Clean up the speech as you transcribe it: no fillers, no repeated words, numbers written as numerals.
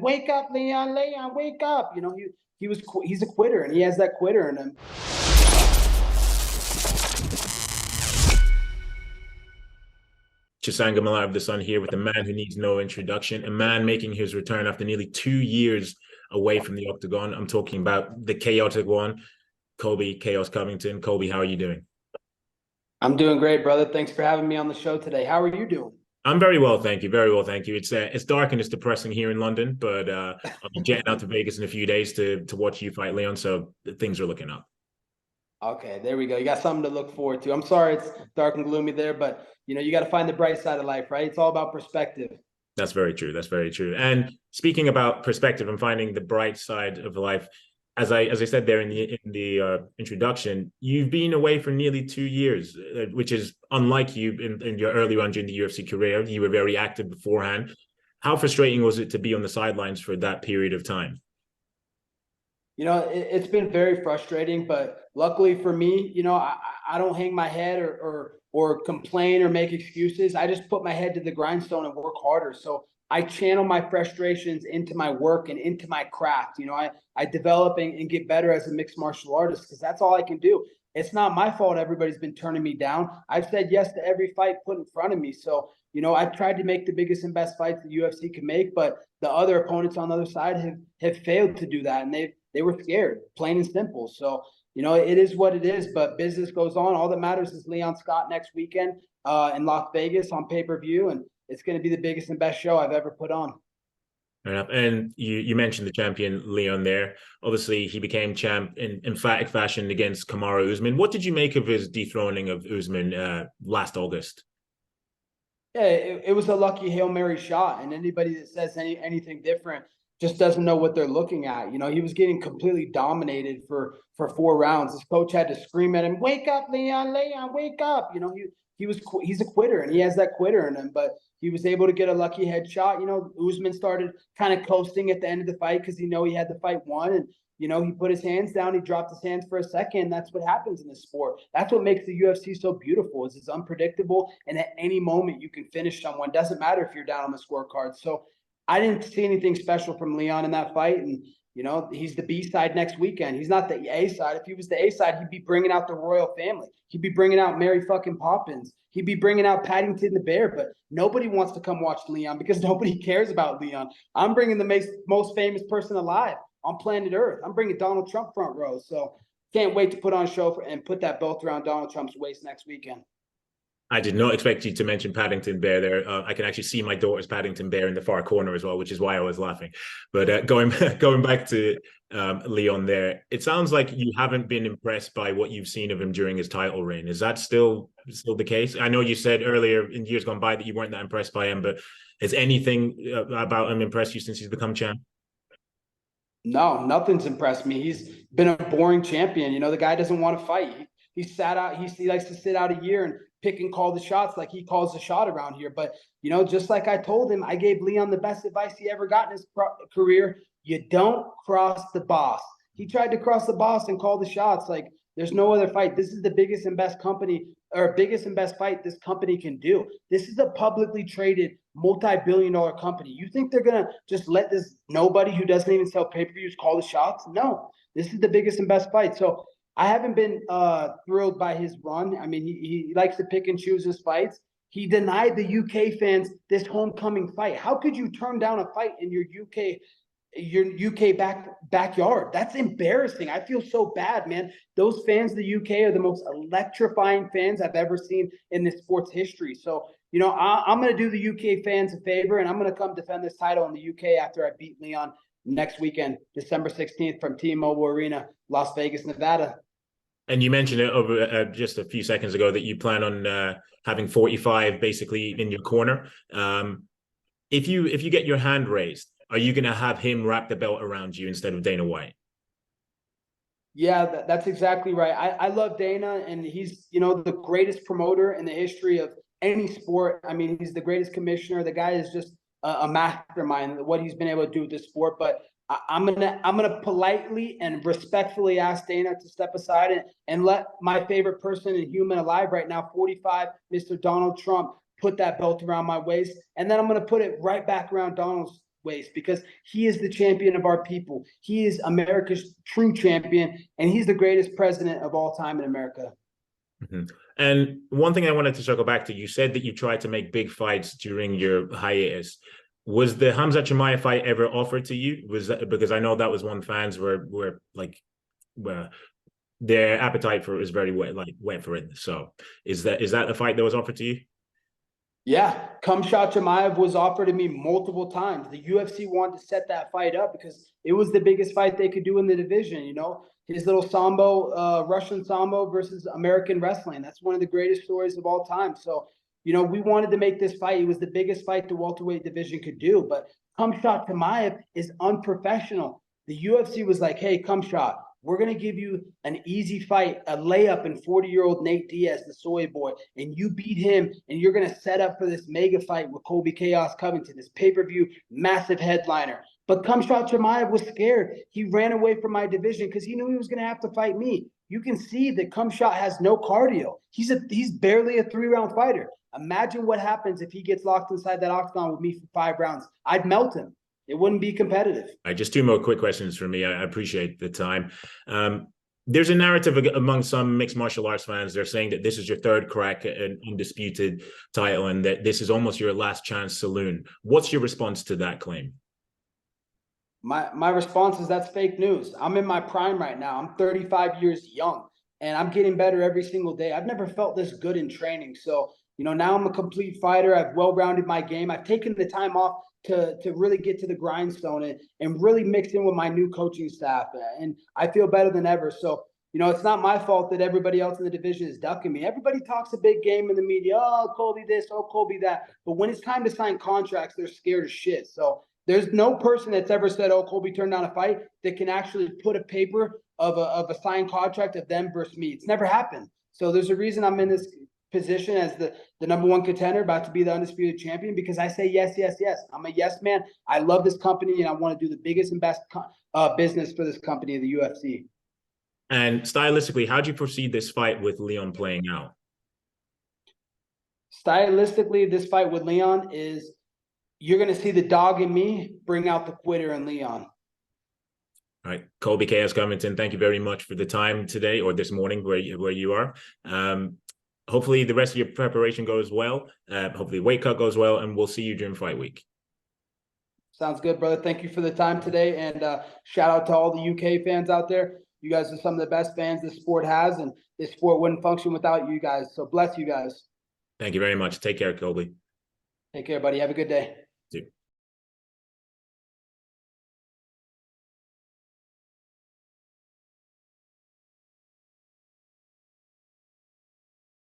Wake up, Leon, Leon, wake up. He's a quitter, and he has that quitter in him. Chisanga Malata, the son here with a man who needs no introduction, a man making his return after nearly 2 years away from the octagon. I'm talking about the chaotic one, Colby Chaos Covington. Colby, how are you doing? I'm doing great, brother. Thanks for having me on the show today. How are you doing? I'm very well, thank you. Very well, thank you. It's dark and it's depressing here in London, but I'll be jetting out to Vegas in a few days to watch you fight Leon, so things are looking up. Okay, there we go. You got something to look forward to. I'm sorry it's dark and gloomy there, but you got to find the bright side of life, right? It's all about perspective. That's very true. That's very true. And speaking about perspective and finding the bright side of life, as I said there in the introduction, you've been away for nearly 2 years, which is unlike you in your early run during the UFC career. You were very active beforehand. How frustrating was it to be on the sidelines for that period of time? It's been very frustrating, but luckily for me, I don't hang my head or complain or make excuses. I just put my head to the grindstone and work harder. So I channel my frustrations into my work and into my craft. I develop and get better as a mixed martial artist because that's all I can do. It's not my fault everybody's been turning me down. I've said yes to every fight put in front of me. So, I've tried to make the biggest and best fights the UFC can make, but the other opponents on the other side have failed to do that. And they were scared, plain and simple. So, it is what it is, but business goes on. All that matters is Leon Scott next weekend in Las Vegas on pay-per-view. And it's going to be the biggest and best show I've ever put on. Fair enough. And you mentioned the champion Leon there. Obviously, he became champ in emphatic fashion against Kamaru Usman. What did you make of his dethroning of Usman last August? Yeah, it was a lucky Hail Mary shot, and anybody that says anything different just doesn't know what they're looking at. He was getting completely dominated for 4 rounds. His coach had to scream at him, "Wake up, Leon, Leon, wake up!" He's a quitter, and he has that quitter in him. But he was able to get a lucky headshot. Usman started kind of coasting at the end of the fight because he had the fight won, and he put his hands down. He dropped his hands for a second. That's what happens in this sport. That's what makes the UFC so beautiful. Is it's unpredictable, and at any moment you can finish someone. Doesn't matter if you're down on the scorecard. So I didn't see anything special from Leon in that fight, and he's the B side next weekend. He's not the A side. If he was the A side, he'd be bringing out the royal family. He'd be bringing out Mary fucking Poppins. He'd be bringing out Paddington the Bear. But nobody wants to come watch Leon because nobody cares about Leon. I'm bringing the most famous person alive on planet Earth. I'm bringing Donald Trump front row. So can't wait to put on a show and put that belt around Donald Trump's waist next weekend. I did not expect you to mention Paddington Bear there. I can actually see my daughter's Paddington Bear in the far corner as well, which is why I was laughing. But going back to Leon there, it sounds like you haven't been impressed by what you've seen of him during his title reign. Is that still the case? I know you said earlier in years gone by that you weren't that impressed by him, but has anything about him impressed you since he's become champ? No, nothing's impressed me. He's been a boring champion. The guy doesn't want to fight. He sat out. He likes to sit out a year and pick and call the shots like he calls the shot around here. But, just like I told him, I gave Leon the best advice he ever got in his career. You don't cross the boss. He tried to cross the boss and call the shots. Like, there's no other fight. This is the biggest and best fight this company can do. This is a publicly traded multi-billion-dollar company. You think they're going to just let this nobody who doesn't even sell pay-per-views call the shots? No, this is the biggest and best fight. So I haven't been thrilled by his run. I mean, he likes to pick and choose his fights. He denied the UK fans this homecoming fight. How could you turn down a fight in your UK backyard? That's embarrassing. I feel so bad, man. Those fans of the UK are the most electrifying fans I've ever seen in this sport's history. So, I'm going to do the UK fans a favor, and I'm going to come defend this title in the UK after I beat Leon next weekend, December 16th from T-Mobile Arena, Las Vegas, Nevada. And you mentioned it over just a few seconds ago that you plan on having 45 basically in your corner. If you get your hand raised, are you going to have him wrap the belt around you instead of Dana White? Yeah, that's exactly right. I love Dana, and he's the greatest promoter in the history of any sport. I mean, he's the greatest commissioner. The guy is just a mastermind. What he's been able to do with this sport, but I'm gonna politely and respectfully ask Dana to step aside and let my favorite person and human alive right now, 45, Mr. Donald Trump, put that belt around my waist, and then I'm gonna put it right back around Donald's waist because he is the champion of our people. He is America's true champion, and he's the greatest president of all time in America. Mm-hmm. And one thing I wanted to circle back to, you said that you tried to make big fights during your hiatus. Was the Khamzat Chimaev fight ever offered to you? Was that, because I know that was one fans were like, their appetite for it was very wet for it. So is that a fight that was offered to you? Yeah, Khamzat Chimaev was offered to me multiple times. The UFC wanted to set that fight up because it was the biggest fight they could do in the division. You know, his little sambo, Russian sambo versus American wrestling. That's one of the greatest stories of all time. So, you know, we wanted to make this fight. It was the biggest fight the welterweight division could do. But Khamzat Chimaev is unprofessional. The UFC was like, hey, Khamzat, we're going to give you an easy fight, a layup in 40-year-old Nate Diaz, the soy boy, and you beat him, and you're going to set up for this mega fight with Colby Covington, this pay-per-view massive headliner. But Khamzat Chimaev was scared. He ran away from my division because he knew he was going to have to fight me. You can see that Khamzat has no cardio. He's barely a 3-round fighter. Imagine what happens if he gets locked inside that octagon with me for 5 rounds. I'd melt him. It wouldn't be competitive. All right, just 2 more quick questions for me. I appreciate the time. There's a narrative among some mixed martial arts fans. They're saying that this is your 3rd crack at an undisputed title and that this is almost your last chance saloon. What's your response to that claim? My response is that's fake news. I'm in my prime right now. I'm 35 years young, and I'm getting better every single day. I've never felt this good in training. So, you know, now I'm a complete fighter. I've well-rounded my game. I've taken the time off to really get to the grindstone and really mix in with my new coaching staff. And I feel better than ever. So, you know, it's not my fault that everybody else in the division is ducking me. Everybody talks a big game in the media. Oh, Colby this, oh, Colby that. But when it's time to sign contracts, they're scared as shit. So there's no person that's ever said, oh, Colby turned down a fight that can actually put a paper of a signed contract of them versus me. It's never happened. So there's a reason I'm in this position as the #1 contender, about to be the undisputed champion, because I say yes, yes, yes. I'm a yes man. I love this company, and I want to do the biggest and best business for this company, the UFC. And stylistically, how do you perceive this fight with Leon playing out? Stylistically, this fight with Leon is, you're going to see the dog in me bring out the quitter in Leon. All right, Colby Covington, thank you very much for the time today, or this morning where you are. Hopefully the rest of your preparation goes well. Hopefully weight cut goes well, and we'll see you during fight week. Sounds good, brother. Thank you for the time today, and shout out to all the UK fans out there. You guys are some of the best fans this sport has, and this sport wouldn't function without you guys. So bless you guys. Thank you very much. Take care, Colby. Take care, buddy. Have a good day. You too.